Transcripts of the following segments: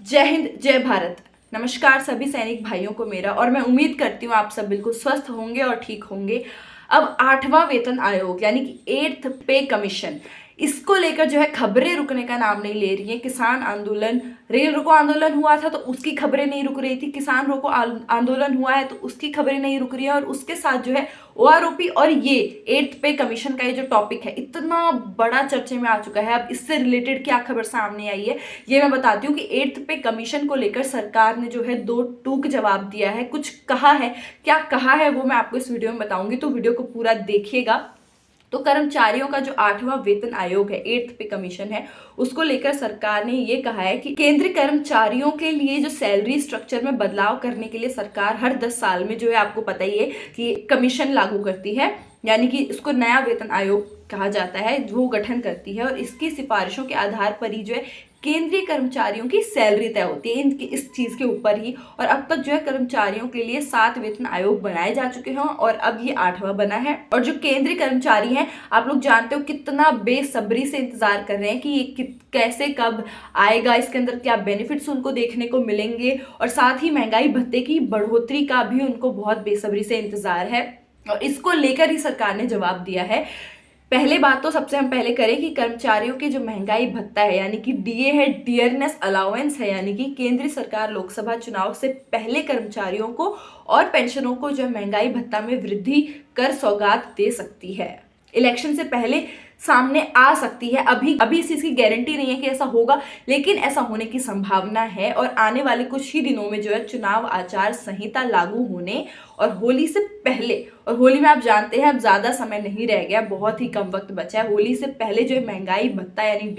जय हिंद, जय भारत। नमस्कार सभी सैनिक भाइयों को मेरा, और मैं उम्मीद करती हूँ आप सब बिल्कुल स्वस्थ होंगे और ठीक होंगे। अब 8वां वेतन आयोग यानी कि 8th पे कमीशन, इसको लेकर जो है खबरें रुकने का नाम नहीं ले रही है। किसान आंदोलन, रेल रोको आंदोलन हुआ था तो उसकी खबरें नहीं रुक रही थी, किसान रोको आंदोलन हुआ है तो उसकी खबरें नहीं रुक रही है, और उसके साथ जो है ओआरओपी और ये 8th पे कमीशन का ये जो टॉपिक है इतना बड़ा चर्चे में आ चुका है। अब इससे रिलेटेड क्या खबर सामने आई है ये मैं बताती हूँ कि 8th पे कमीशन को लेकर सरकार ने जो है दो टूक जवाब दिया है, कुछ कहा है। क्या कहा है वो मैं आपको इस वीडियो में बताऊंगी, तो वीडियो को पूरा देखिएगा। तो कर्मचारियों का जो 8वां वेतन आयोग है, 8th पे कमीशन है, उसको लेकर सरकार ने ये कहा है कि केंद्रीय कर्मचारियों के लिए जो सैलरी स्ट्रक्चर में बदलाव करने के लिए सरकार हर 10 साल में जो है, आपको पता ही है कि कमीशन लागू करती है, यानी कि इसको नया वेतन आयोग कहा जाता है, वो गठन करती है। और इसकी सिफारिशों के आधार पर ही जो है केंद्रीय कर्मचारियों की सैलरी तय होती है, इनकी इस चीज के ऊपर ही। और अब तक जो है कर्मचारियों के लिए 7 वेतन आयोग बनाए जा चुके हैं और अब ये 8वां बना है। और जो केंद्रीय कर्मचारी हैं, आप लोग जानते हो कितना बेसब्री से इंतजार कर रहे हैं कि ये कैसे कब आएगा, इसके अंदर क्या बेनिफिट्स उनको देखने को मिलेंगे, और साथ ही महंगाई भत्ते की बढ़ोतरी का भी उनको बहुत बेसब्री से इंतजार है। और इसको लेकर ही सरकार ने जवाब दिया है। पहले बात तो सबसे हम पहले करें कि कर्मचारियों के जो महंगाई भत्ता है यानी कि डीए है, डियरनेस अलाउंस है, यानी कि केंद्र सरकार लोकसभा चुनाव से पहले कर्मचारियों को और पेंशनों को जो महंगाई भत्ता में वृद्धि कर सौगात दे सकती है। इलेक्शन से पहले सामने आ सकती है। अभी इस चीज की गारंटी नहीं है कि ऐसा होगा, लेकिन ऐसा होने की संभावना है। और आने वाले कुछ ही दिनों में जो है चुनाव आचार संहिता लागू होने और होली से पहले, और होली में आप जानते हैं अब ज्यादा समय नहीं रह गया, बहुत ही कम वक्त बचा है। होली से पहले जो है महंगाई भत्ता यानी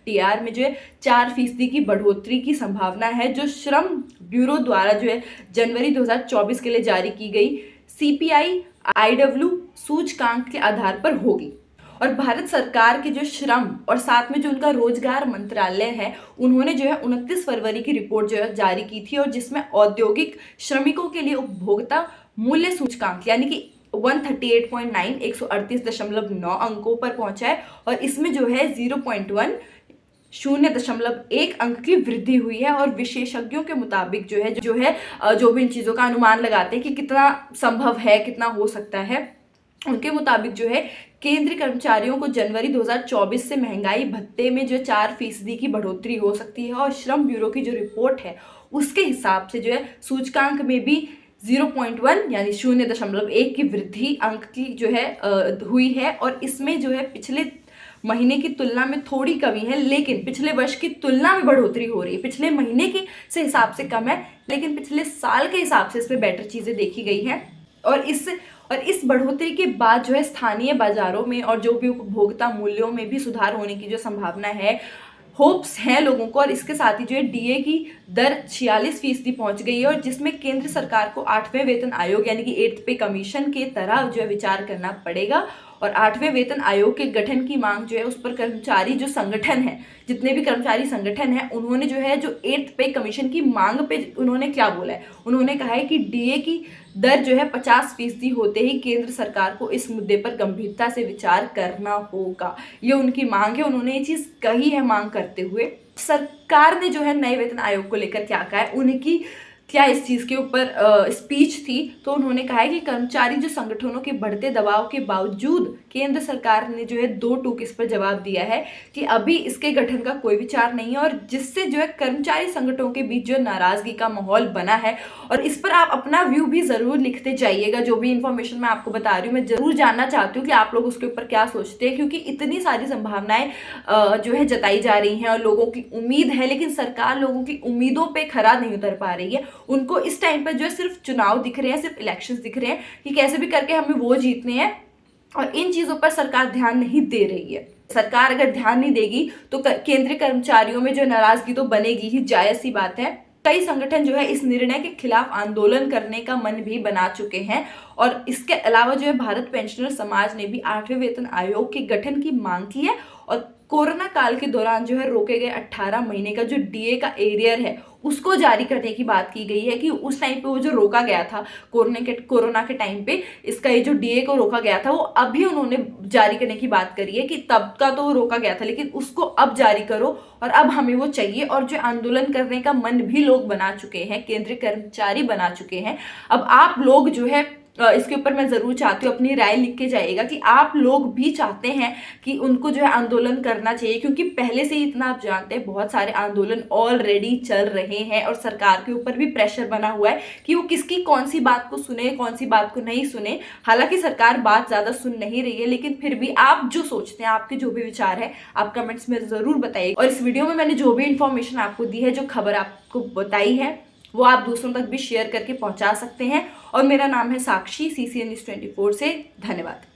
डीआर में जो है 4% की बढ़ोतरी की संभावना है, जो श्रम ब्यूरो द्वारा जो है जनवरी 2024 के लिए जारी की गई सीपीआई IW सूचकांक के आधार पर होगी। और भारत सरकार के जो श्रम और साथ में जो उनका रोजगार मंत्रालय है, उन्होंने जो है 29 फरवरी की रिपोर्ट जो है जारी की थी, और जिसमें औद्योगिक श्रमिकों के लिए उपभोक्ता मूल्य सूचकांक यानी कि 138.9 138.9 अंकों पर पहुंचा है। और इसमें जो है 0.1 0.1 अंक की वृद्धि हुई है। और विशेषज्ञों के मुताबिक जो भी इन चीजों का अनुमान लगाते हैं कि कितना संभव है, कितना हो सकता है, उनके मुताबिक जो है केंद्रीय कर्मचारियों को जनवरी 2024 से महंगाई भत्ते में जो 4% की बढ़ोतरी हो सकती है। और श्रम ब्यूरो की जो रिपोर्ट है उसके हिसाब से जो है सूचकांक में भी 0.1 यानी 0.1 की वृद्धि अंक की जो है हुई है। और इसमें जो है पिछले महीने की तुलना में थोड़ी कमी है, लेकिन पिछले वर्ष की तुलना में बढ़ोतरी हो रही है। पिछले महीने के से हिसाब से कम है, लेकिन पिछले साल के हिसाब से इसमें बेटर चीजें देखी गई हैं। और इस बढ़ोतरी के बाद जो है स्थानीय बाजारों में और जो भी उपभोक्ता मूल्यों में भी सुधार होने की जो संभावना है, होप्स हैं लोगों को। और इसके साथ ही जो है डीए की दर 46% पहुंच गई है, और जिसमें केंद्र सरकार को 8वें वेतन आयोग यानी कि 8th पे कमीशन के तरह जो है विचार करना पड़ेगा। और 8वें वेतन आयोग के गठन की मांग जो है उस पर कर्मचारी जो संगठन है, जितने भी कर्मचारी संगठन है, उन्होंने जो है जो 8th पे कमीशन की मांग पे उन्होंने क्या बोला है, उन्होंने कहा है कि डीए की दर जो है 50% होते ही केंद्र सरकार को इस मुद्दे पर गंभीरता से विचार करना होगा। ये उनकी मांग है, उन्होंने ये चीज कही है मांग करते हुए। सरकार ने जो है नए वेतन आयोग को लेकर क्या कहा है, उनकी क्या इस चीज के ऊपर स्पीच थी, तो उन्होंने कहा है कि कर्मचारी जो संगठनों के बढ़ते दबाव के बावजूद केंद्र सरकार ने जो है 2 टूक इस पर जवाब दिया है कि अभी इसके गठन का कोई विचार नहीं है, और जिससे जो है कर्मचारी संगठनों के बीच जो नाराजगी का माहौल बना है। और इस पर आप अपना व्यू भी जरूर लिखते जाइएगा। जो भी इंफॉर्मेशन मैं आपको बता रही हूँ, मैं जरूर जानना चाहती हूँ कि आप लोग उसके ऊपर क्या सोचते हैं, क्योंकि इतनी सारी संभावनाएं जो है जताई जा रही हैं और लोगों की उम्मीद है, लेकिन सरकार लोगों की उम्मीदों पर खरा नहीं उतर पा रही है। उनको इस टाइम पर जो है सिर्फ चुनाव दिख रहे हैं, सिर्फ इलेक्शंस दिख रहे हैं कि कैसे भी करके हमें वो जीतने हैं, और इन चीजों पर सरकार ध्यान नहीं दे रही है। सरकार अगर ध्यान नहीं देगी तो केंद्रीय कर्मचारियों में जो नाराजगी तो बनेगी ही, जायज सी बात है। कई संगठन जो है इस निर्णय के खिलाफ आंदोलन करने का मन भी बना चुके हैं। और इसके अलावा जो है भारत पेंशनर समाज ने भी 8वें वेतन आयोग के गठन की मांग की है, और कोरोना काल के दौरान जो है रोके गए 18 महीने का जो डीए का एरियर है उसको जारी करने की बात की गई है कि उस टाइम पे वो जो रोका गया था कोरोना के टाइम पे इसका ये जो डीए को रोका गया था वो अभी उन्होंने जारी करने की बात करी है कि तब का तो वो रोका गया था लेकिन उसको अब जारी करो और अब हमें वो चाहिए। और जो आंदोलन करने का मन भी लोग बना चुके हैं, केंद्रीय कर्मचारी बना चुके हैं। अब आप लोग जो है इसके ऊपर मैं ज़रूर चाहती हूँ अपनी राय लिख के जाइएगा कि आप लोग भी चाहते हैं कि उनको जो है आंदोलन करना चाहिए, क्योंकि पहले से ही इतना आप जानते हैं बहुत सारे आंदोलन ऑलरेडी चल रहे हैं और सरकार के ऊपर भी प्रेशर बना हुआ है कि वो किसकी कौन सी बात को सुने, कौन सी बात को नहीं सुने। हालांकि सरकार बात ज़्यादा सुन नहीं रही है, लेकिन फिर भी आप जो सोचते हैं, आपके जो भी विचार है, आप कमेंट्स में ज़रूर बताइए। और इस वीडियो में मैंने जो भी इन्फॉर्मेशन आपको दी है, जो खबर आपको बताई है, वो आप दूसरों तक भी शेयर करके पहुंचा सकते हैं। और मेरा नाम है साक्षी, CCN News 24 से। धन्यवाद।